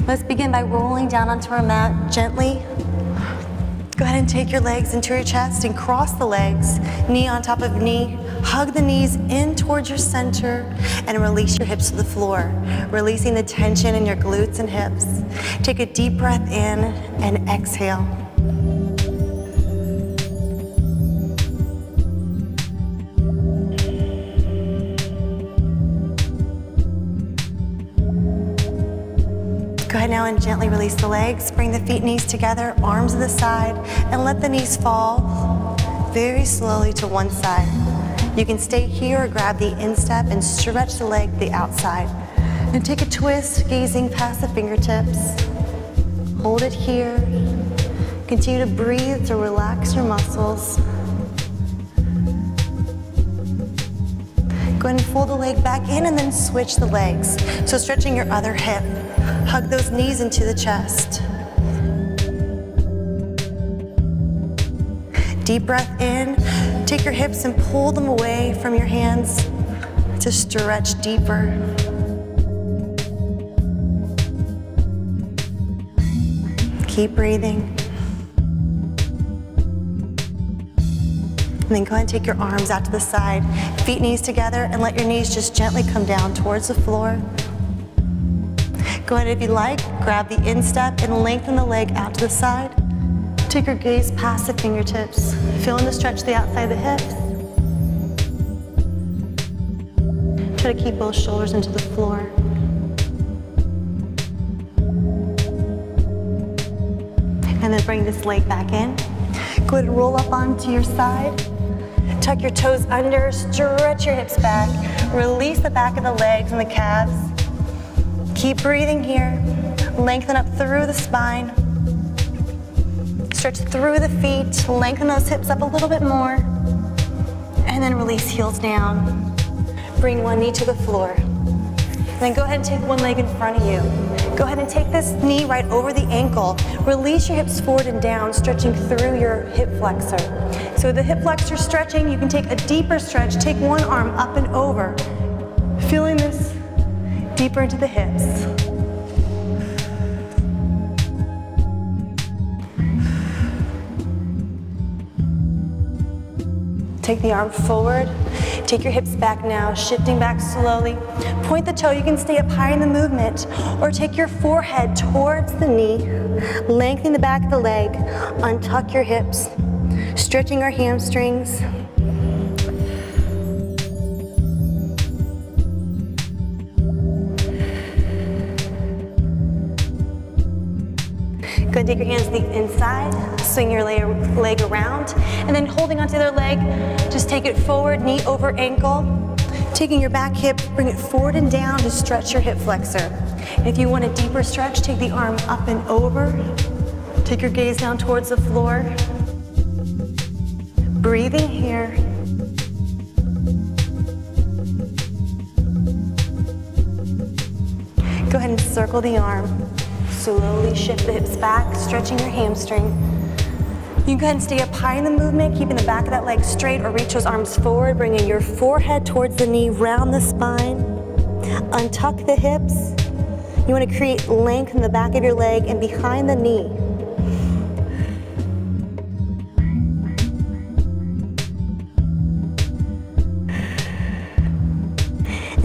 Let's begin by rolling down onto our mat gently. Go ahead and take your legs into your chest and cross the legs, knee on top of knee. Hug the knees in towards your center and release your hips to the floor, releasing the tension in your glutes and hips. Take a deep breath in and exhale. Go ahead now and gently release the legs. Bring the feet, knees together, arms to the side, and let the knees fall very slowly to one side. You can stay here or grab the instep and stretch the leg to the outside. And take a twist, gazing past the fingertips. Hold it here. Continue to breathe to relax your muscles. Go ahead and fold the leg back in and then switch the legs. So stretching your other hip. Hug those knees into the chest. Deep breath in. Take your hips and pull them away from your hands to stretch deeper. Keep breathing. And then go ahead and take your arms out to the side. Feet, knees together, and let your knees just gently come down towards the floor. Go ahead, if you like, grab the instep and lengthen the leg out to the side. Take your gaze past the fingertips. Feeling the stretch the outside of the hips. Try to keep both shoulders into the floor. And then bring this leg back in. Go ahead and roll up onto your side. Tuck your toes under, stretch your hips back. Release the back of the legs and the calves. Keep breathing here. Lengthen up through the spine. Stretch through the feet. Lengthen those hips up a little bit more. And then release, heels down. Bring one knee to the floor. Then go ahead and take one leg in front of you. Go ahead and take this knee right over the ankle. Release your hips forward and down, stretching through your hip flexor. So the hip flexor stretching, you can take a deeper stretch. Take one arm up and over. Feeling this deeper into the hips. Take the arm forward. Take your hips back now, shifting back slowly. Point the toe, you can stay up high in the movement, or take your forehead towards the knee, lengthening the back of the leg, untuck your hips, stretching our hamstrings. Go ahead and take your hands to the inside, swing your leg around, and then holding onto the other leg, just take it forward, knee over ankle. Taking your back hip, bring it forward and down to stretch your hip flexor. And if you want a deeper stretch, take the arm up and over. Take your gaze down towards the floor. Breathing here. Go ahead and circle the arm. Slowly shift the hips back, stretching your hamstring. You can go ahead and stay up high in the movement, keeping the back of that leg straight, or reach those arms forward, bringing your forehead towards the knee, round the spine. Untuck the hips. You want to create length in the back of your leg and behind the knee.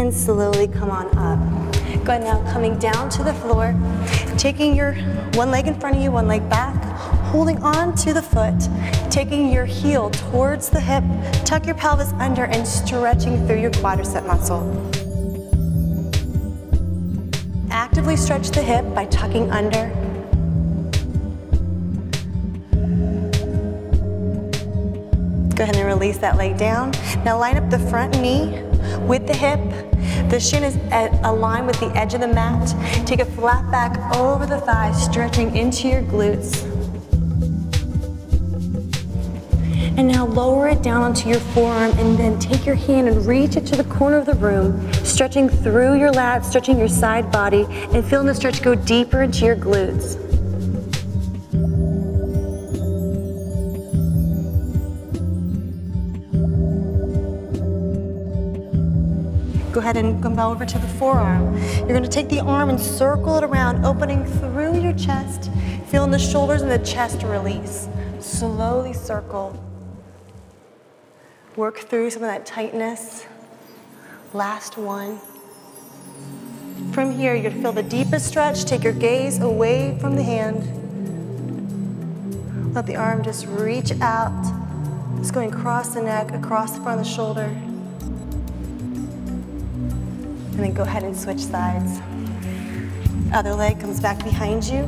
And slowly come on up. Go ahead now, coming down to the floor, taking your one leg in front of you, one leg back, holding on to the foot, taking your heel towards the hip, tuck your pelvis under and stretching through your quadricep muscle. Actively stretch the hip by tucking under. Go ahead and release that leg down. Now line up the front knee with the hip. The shin is aligned with the edge of the mat. Take a flat back over the thighs, stretching into your glutes. And now lower it down onto your forearm and then take your hand and reach it to the corner of the room, stretching through your lats, stretching your side body, and feeling the stretch go deeper into your glutes. Go ahead ahead and come over to the forearm. You're going to take the arm and circle it around, opening through your chest, feeling the shoulders and the chest release. Slowly circle. Work through some of that tightness. Last one. From here, you're going to feel the deepest stretch. Take your gaze away from the hand. Let the arm just reach out. Just going across the neck, across the front of the shoulder. And then go ahead and switch sides. Other leg comes back behind you.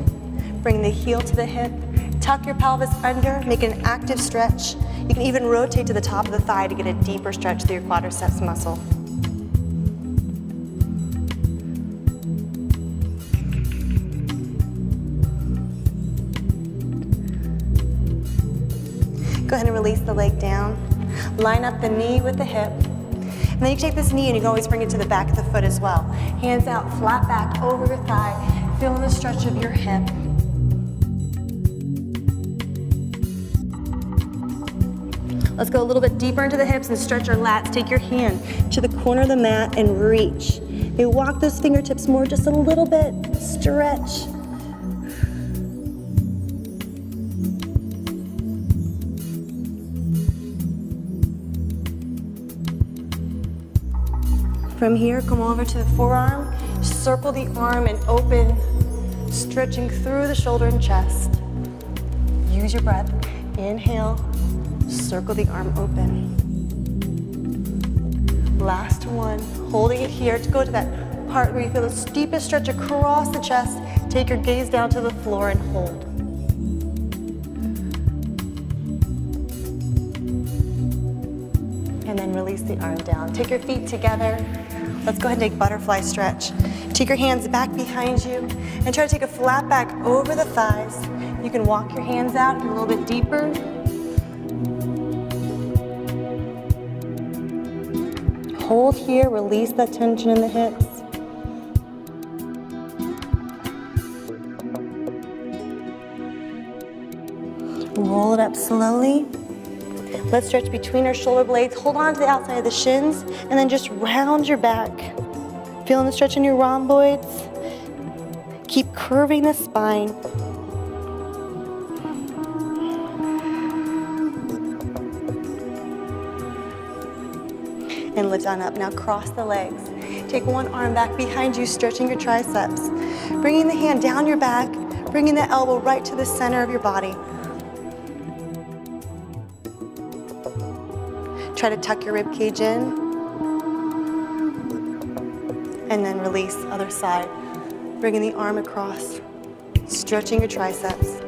Bring the heel to the hip. Tuck your pelvis under, make an active stretch. You can even rotate to the top of the thigh to get a deeper stretch through your quadriceps muscle. Go ahead and release the leg down. Line up the knee with the hip. And then you take this knee and you can always bring it to the back of the foot as well. Hands out, flat back over your thigh. Feel the stretch of your hip. Let's go a little bit deeper into the hips and stretch our lats. Take your hand to the corner of the mat and reach. Maybe walk those fingertips more, just a little bit. Stretch. From here, come over to the forearm. Circle the arm and open, stretching through the shoulder and chest. Use your breath. Inhale. Circle the arm open. Last one, holding it here to go to that part where you feel the deepest stretch across the chest. Take your gaze down to the floor and hold. And then release the arm down. Take your feet together. Let's go ahead and take butterfly stretch. Take your hands back behind you and try to take a flat back over the thighs. You can walk your hands out a little bit deeper. Hold here, release that tension in the hips. Roll it up slowly. Let's stretch between our shoulder blades. Hold on to the outside of the shins and then just round your back. Feeling the stretch in your rhomboids. Keep curving the spine. And lift on up. Now cross the legs. Take one arm back behind you, stretching your triceps. Bringing the hand down your back, bringing the elbow right to the center of your body. Try to tuck your rib cage in. And then release, other side. Bringing the arm across, stretching your triceps.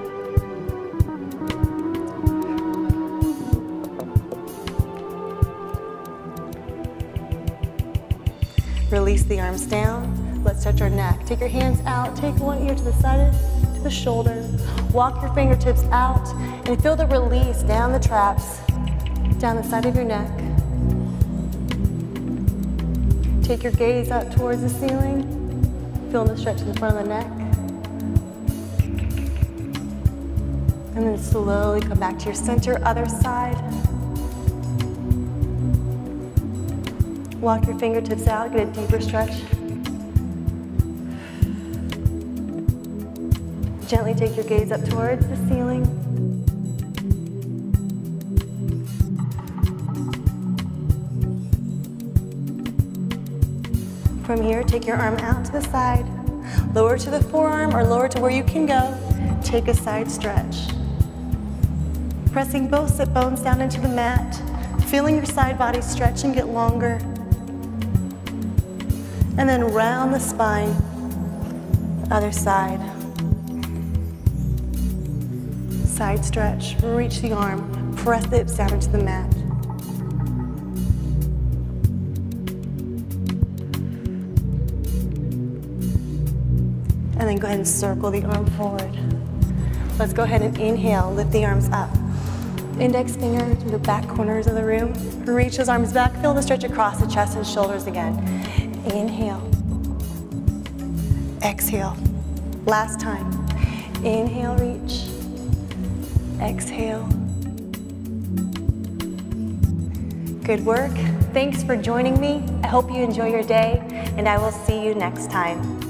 Release the arms down. Let's touch our neck. Take your hands out. Take one ear to the side, to the shoulder. Walk your fingertips out and feel the release down the traps, down the side of your neck. Take your gaze out towards the ceiling. Feel the stretch in the front of the neck. And then slowly come back to your center, other side. Walk your fingertips out, get a deeper stretch. Gently take your gaze up towards the ceiling. From here, take your arm out to the side. Lower to the forearm or lower to where you can go. Take a side stretch. Pressing both sit bones down into the mat. Feeling your side body stretch and get longer. And then round the spine, other side. Side stretch, reach the arm, press the hips down into the mat. And then go ahead and circle the arm forward. Let's go ahead and inhale, lift the arms up. Index finger to the back corners of the room. Reach those arms back, feel the stretch across the chest and shoulders again. Inhale. Exhale. Last time. Inhale, reach. Exhale. Good work. Thanks for joining me. I hope you enjoy your day, and I will see you next time.